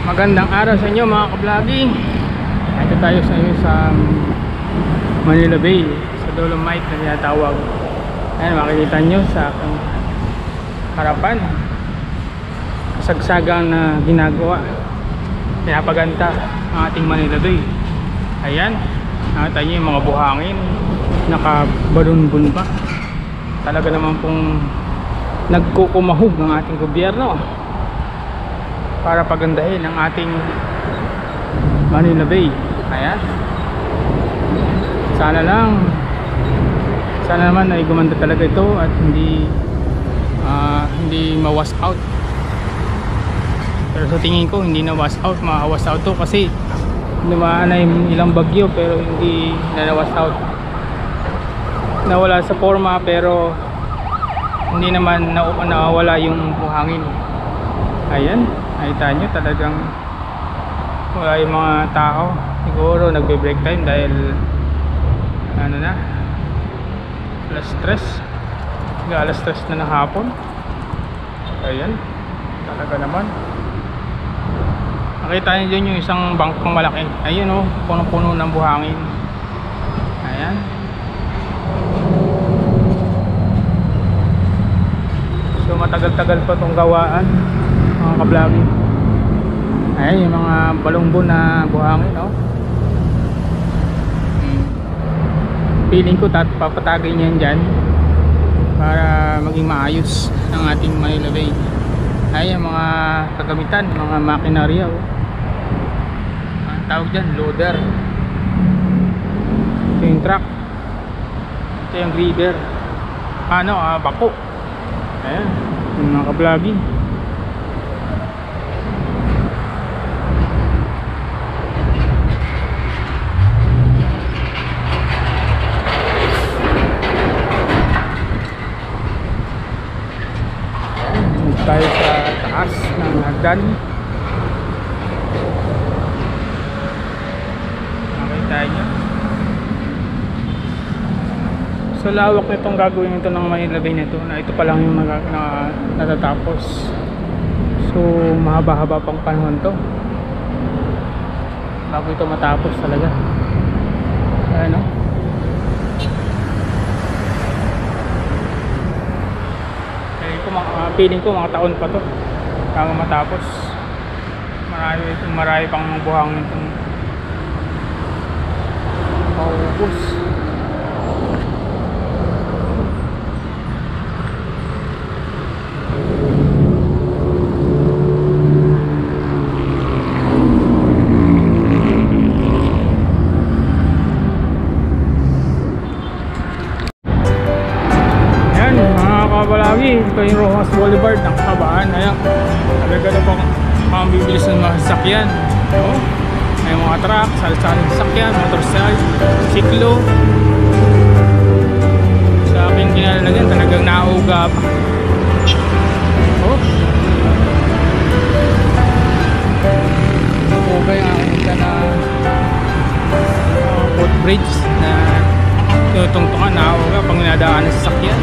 Magandang araw sa inyo mga ka-vloggy. Ito tayo sa Manila Bay, sa Dolomite na tinatawag. Ayan, makikita nyo sa aking harapan kasagsagang na ginagawa, pinapaganda ang ating Manila Bay. Ayan, nakita nyo yung mga buhangin, nakabalunbun pa. Talaga naman pong nagkukumahog ang ating gobyerno para pagandahin ang ating Manila Bay. Ayan, sana naman ay gumanda talaga ito at hindi ma-wash out. Pero sa tingin ko hindi na wash out, ma-wash out to kasi dumaan na yung ilang bagyo pero hindi na wash out. Nawala sa forma pero hindi naman nawala yung buhangin. Ayan, nakita nyo talagang wala yung mga tao. Siguro nagbe-break time dahil ano na, alas 3 na ng hapon. Ayan, talaga naman. Nakita nyo dyan yung isang bangkong malaki. Ayun o, punong-puno ng buhangin. Ayan. So matagal-tagal pa itong gawaan mga ka-vlogging. Ayan yung mga balongbon na buhangin, no? Feeling ko papatagay niyan dyan para maging maayos ang ating Manila Bay. Ayan yung mga kagamitan, mga makinarya, oh. Ang tawag dyan, loader. Ito yung truck, ito yung grader, bako. Ayan yung mga ka-vlogging. Tayo sa taas ng hagdan. Nakita nyo sa lawak nitong gagawin ito ng Manila Bay nito, na ito pa lang yung natatapos. So mahaba-haba pang panahon to bago ito matapos talaga. Ano, feeling ko mga taon pa to bago matapos. Marami pang buhangin itong maubos. Ito yung Rojas Boulevard ng Kabaan. Ayan, talaga na pang pambibilis ng mga sasakyan, no? May mga truck, sal-saling sasakyan, motorcycle, siklo. Sa aking kinalagyan talagang nauga pa. Oh, okay ang aking na footbridge na tinutungtungan, nauga pag ninadaan ng sasakyan.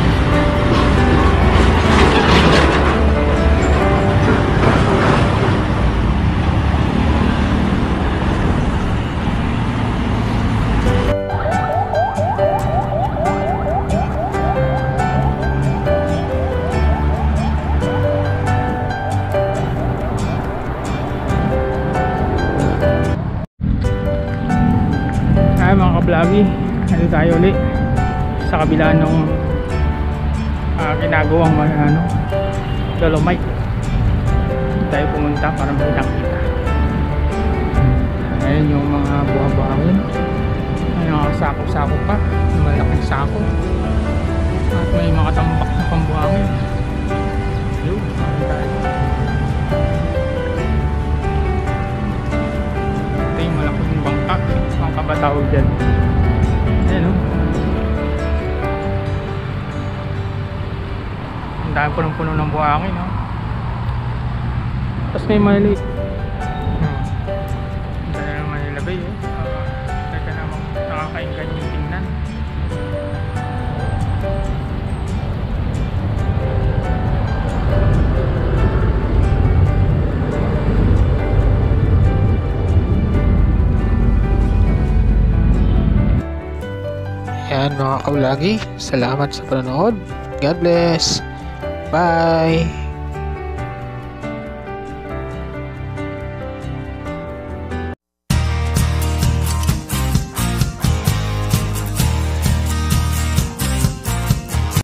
Mga ka-vloggy, ano tayo ulit sa kabila nung ginagawang Dolomite. Tayo pumunta para makita. Ayan yung mga buha-buhangin. May mga sako-sako pa, malaking sako, at may mga tambak na pambuhangin. Yun, ito yung malaking bangka, bangka ba tawag dyan? Ayan o, ang dami punong-puno ng buhangin, no? Tapos may maliliit. Ganda na ng Manila Bay eh. Ganda naman, nakakainggan yung tingnan. Yan mga kaulagi, salamat sa panonood. God bless. Bye.